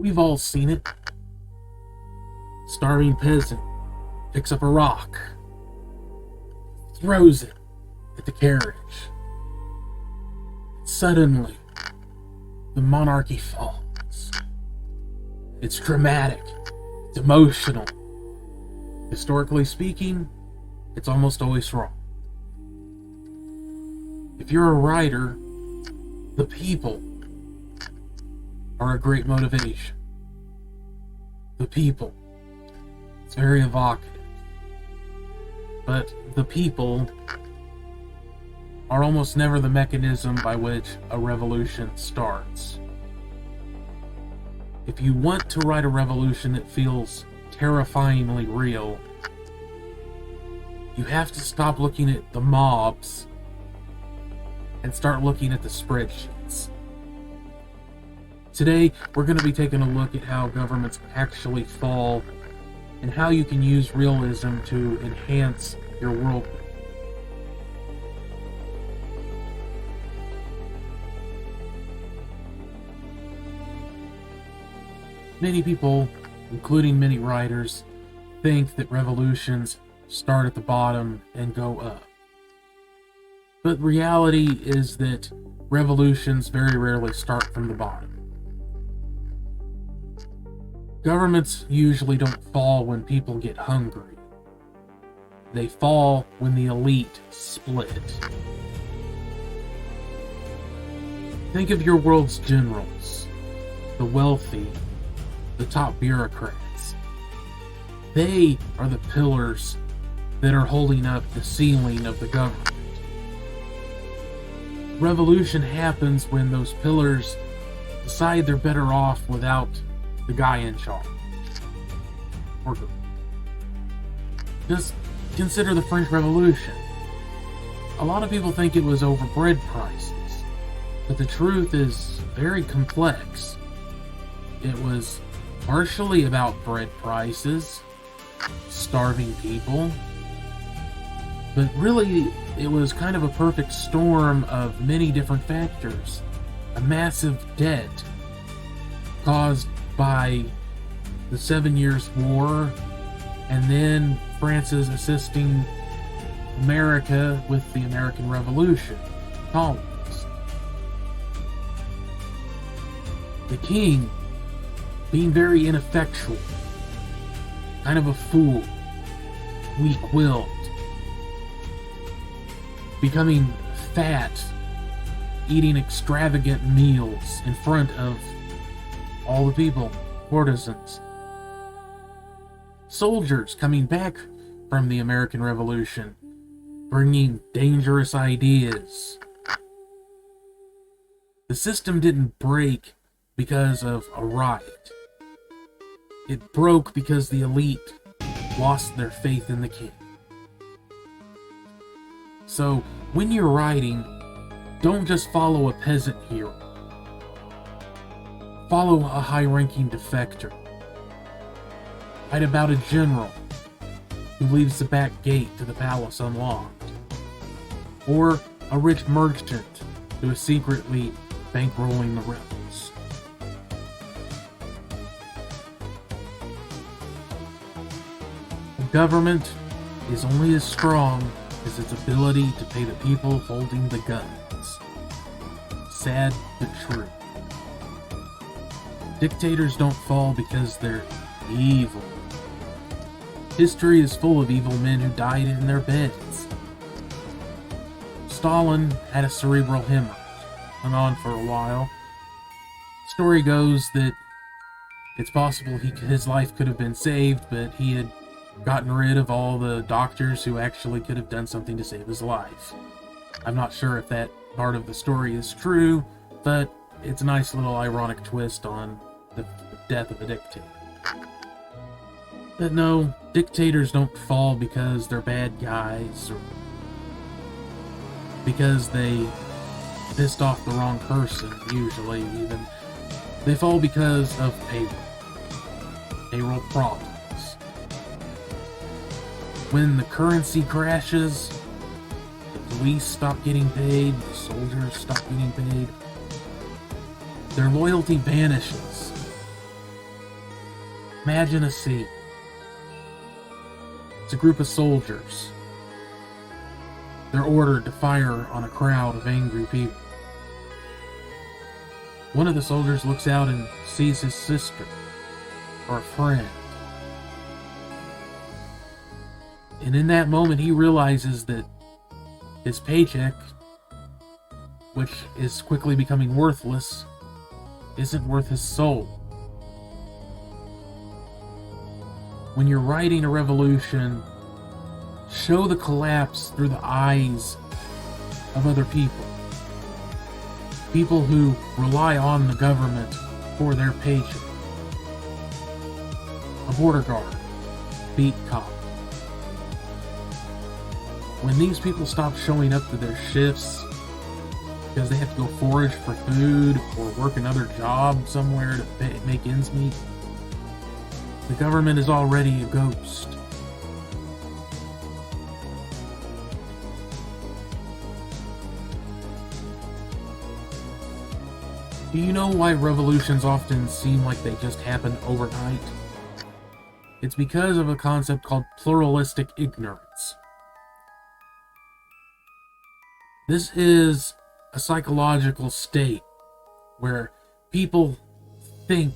We've all seen it. Starving peasant picks up a rock, throws it at the carriage. Suddenly, the monarchy falls. It's dramatic, it's emotional. Historically speaking, it's almost always wrong. If you're a writer, the people are a great motivation. The people. It's very evocative. But the people are almost never the mechanism by which a revolution starts. If you want to write a revolution that feels terrifyingly real, you have to stop looking at the mobs and start looking at the spreadsheets. Today, we're going to be taking a look at how governments actually fall and how you can use realism to enhance your world. Many people, including many writers, think that revolutions start at the bottom and go up. But reality is that revolutions very rarely start from the bottom. Governments usually don't fall when people get hungry. They fall when the elite split. Think of your world's generals, the wealthy, the top bureaucrats. They are the pillars that are holding up the ceiling of the government. Revolution happens when those pillars decide they're better off without the guy in charge. Or girl. Just consider the French Revolution. A lot of people think it was over bread prices, but the truth is very complex. It was partially about bread prices, starving people, but really it was kind of a perfect storm of many different factors. A massive debt caused by the 7 Years' War, and then France's assisting America with the American Revolution, colonies. The king being very ineffectual, kind of a fool, weak-willed, becoming fat, eating extravagant meals in front of all the people, courtesans. Soldiers coming back from the American Revolution, bringing dangerous ideas. The system didn't break because of a riot. It broke because the elite lost their faith in the king. So, when you're writing, don't just follow a peasant hero. Follow a high-ranking defector. Write about a general who leaves the back gate to the palace unlocked. Or a rich merchant who is secretly bankrolling the rebels. The government is only as strong as its ability to pay the people holding the guns. Sad but true. Dictators don't fall because they're evil. History is full of evil men who died in their beds. Stalin had a cerebral hemorrhage, went on for a while. Story goes that it's possible his life could have been saved, but he had gotten rid of all the doctors who actually could have done something to save his life. I'm not sure if that part of the story is true, but it's a nice little ironic twist on the death of a dictator. But no, dictators don't fall because they're bad guys, or because they pissed off the wrong person, usually even. They fall because of payroll problems. When the currency crashes, the police stop getting paid, the soldiers stop getting paid, their loyalty vanishes. Imagine a scene. It's a group of soldiers. They're ordered to fire on a crowd of angry people. One of the soldiers looks out and sees his sister, or a friend. And in that moment, he realizes that his paycheck, which is quickly becoming worthless, isn't worth his soul. When you're writing a revolution, show the collapse through the eyes of other people. People who rely on the government for their paycheck. A border guard, beat cop. When these people stop showing up to their shifts because they have to go forage for food or work another job somewhere to make ends meet, the government is already a ghost. Do you know why revolutions often seem like they just happen overnight? It's because of a concept called pluralistic ignorance. This is a psychological state where people think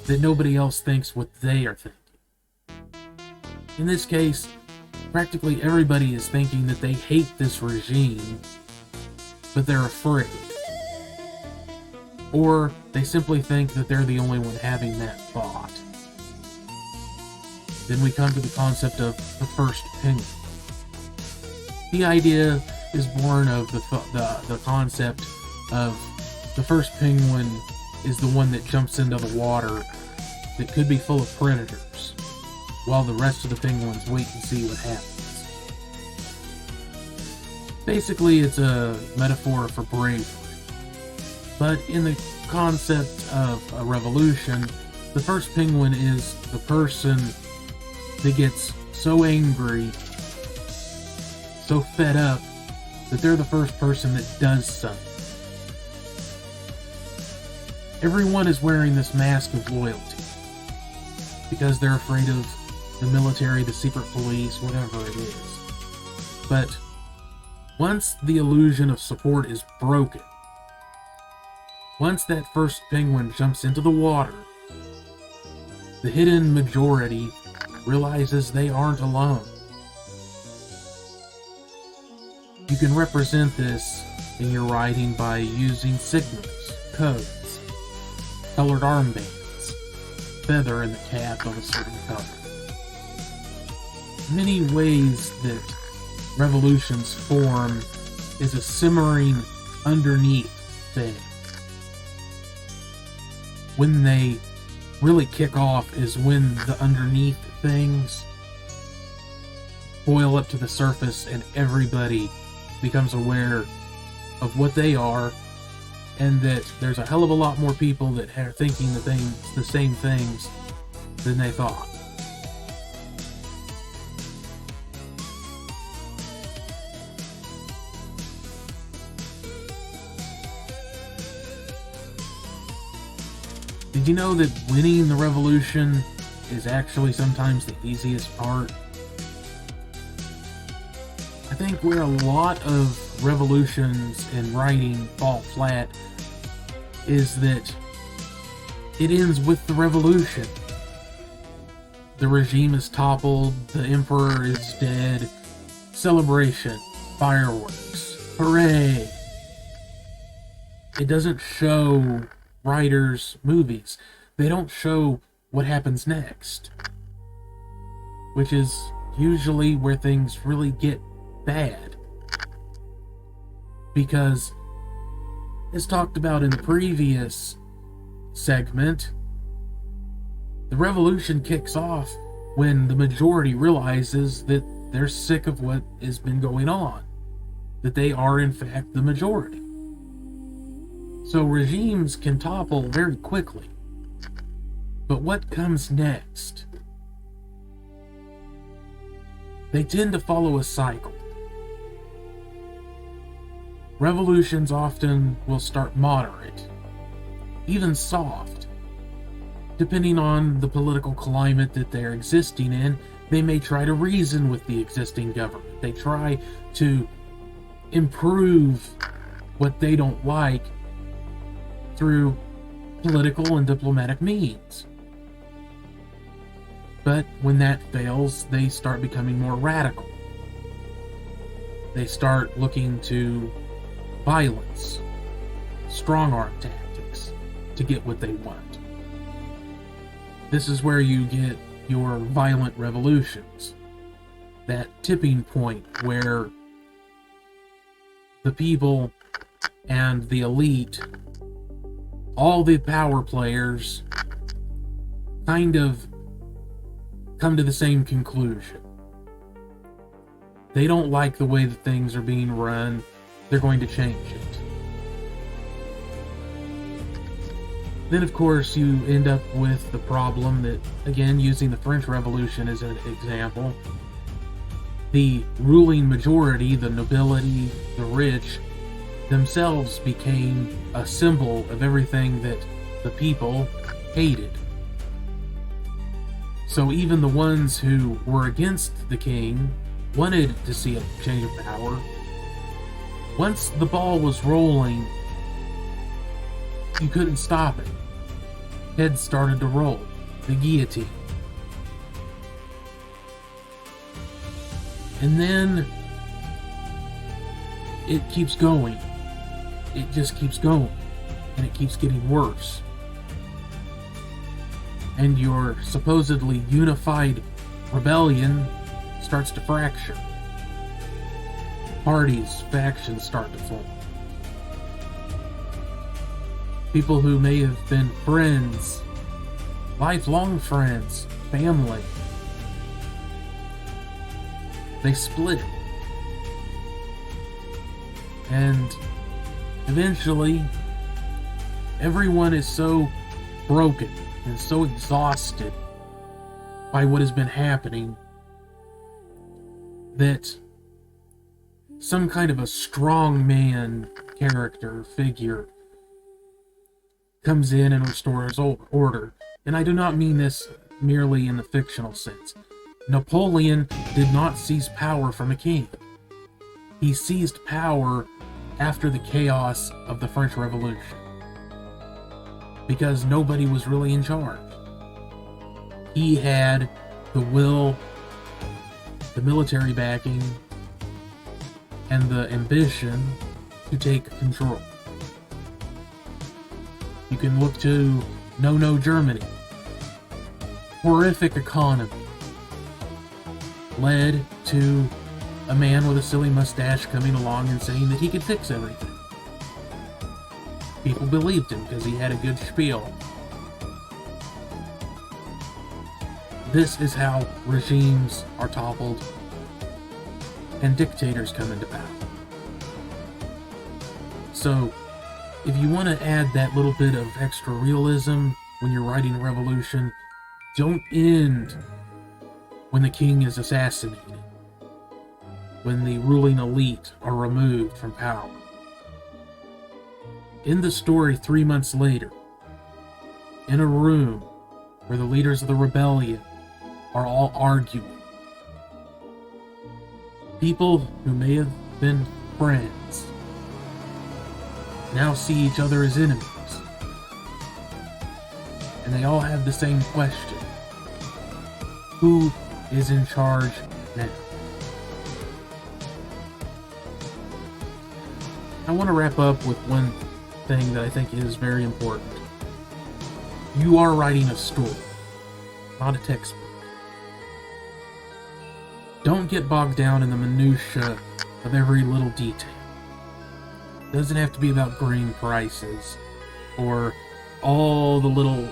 that nobody else thinks what they are thinking. In this case, practically everybody is thinking that they hate this regime, but they're afraid. Or they simply think that they're the only one having that thought. Then we come to the concept of the first penguin. The idea is born of the concept of the first penguin is the one that jumps into the water that could be full of predators, while the rest of the penguins wait and see what happens. Basically, it's a metaphor for bravery. But in the concept of a revolution, the first penguin is the person that gets so angry, so fed up, that they're the first person that does something. Everyone is wearing this mask of loyalty because they're afraid of the military, the secret police, whatever it is. But once the illusion of support is broken, once that first penguin jumps into the water, the hidden majority realizes they aren't alone. You can represent this in your writing by using signals, codes, colored armbands, feather in the cap of a certain color. Many ways that revolutions form is a simmering underneath thing. When they really kick off is when the underneath things boil up to the surface and everybody becomes aware of what they are, and that there's a hell of a lot more people that are thinking the same things than they thought. Did you know that winning the revolution is actually sometimes the easiest part? I think where a lot of revolutions in writing fall flat is that it ends with the revolution. The regime is toppled, the emperor is dead, celebration, fireworks, hooray! It doesn't show writers' movies. They don't show what happens next, which is usually where things really get bad. Because, as talked about in the previous segment, the revolution kicks off when the majority realizes that they're sick of what has been going on, that they are in fact the majority. So regimes can topple very quickly. But what comes next? They tend to follow a cycle. Revolutions often will start moderate, even soft, depending on the political climate that they're existing in, they may try to reason with the existing government. They try to improve what they don't like through political and diplomatic means. But when that fails, they start becoming more radical. They start looking to violence, strong-arm tactics to get what they want. This is where you get your violent revolutions. That tipping point where the people and the elite, all the power players, kind of come to the same conclusion. They don't like the way that things are being run. They're going to change it. Then, of course, you end up with the problem that, again, using the French Revolution as an example, the ruling majority, the nobility, the rich, themselves became a symbol of everything that the people hated. So even the ones who were against the king wanted to see a change of power. Once the ball was rolling, you couldn't stop it. Heads started to roll. The guillotine. And then it keeps going. It just keeps going. And it keeps getting worse. And your supposedly unified rebellion starts to fracture. Parties, factions start to form. People who may have been friends, lifelong friends, family, they split. And eventually, everyone is so broken and so exhausted by what has been happening that some kind of a strong man character, figure, comes in and restores order. And I do not mean this merely in the fictional sense. Napoleon did not seize power from a king. He seized power after the chaos of the French Revolution, because nobody was really in charge. He had the will, the military backing, and the ambition to take control. You can look to No Germany. Horrific economy led to a man with a silly mustache coming along and saying that he could fix everything. People believed him because he had a good spiel. This is how regimes are toppled and dictators come into power. So, if you want to add that little bit of extra realism when you're writing a revolution, don't end when the king is assassinated, when the ruling elite are removed from power. In the story 3 months later, in a room where the leaders of the rebellion are all arguing, people who may have been friends now see each other as enemies. And they all have the same question. Who is in charge now? I want to wrap up with one thing that I think is very important. You are writing a story, not a textbook. Don't get bogged down in the minutiae of every little detail. It doesn't have to be about grain prices or all the little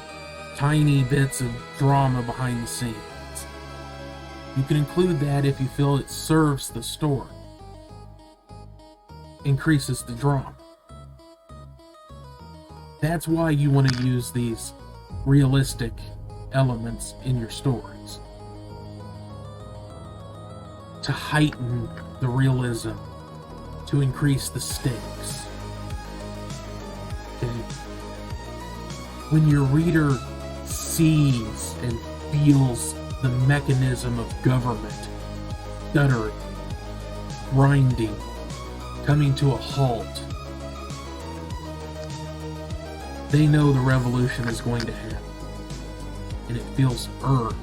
tiny bits of drama behind the scenes. You can include that if you feel it serves the story, increases the drama. That's why you want to use these realistic elements in your stories, to heighten the realism, to increase the stakes. Okay? When your reader sees and feels the mechanism of government stuttering, grinding, coming to a halt. They know the revolution is going to happen, and it feels earned.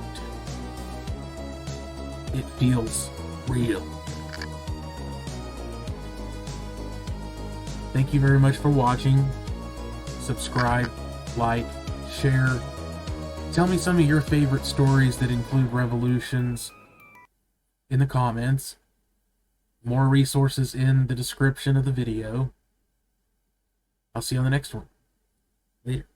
It feels real. Thank you very much for watching. Subscribe, like, share. Tell me some of your favorite stories that include revolutions in the comments. More resources in the description of the video. I'll see you on the next one. Later.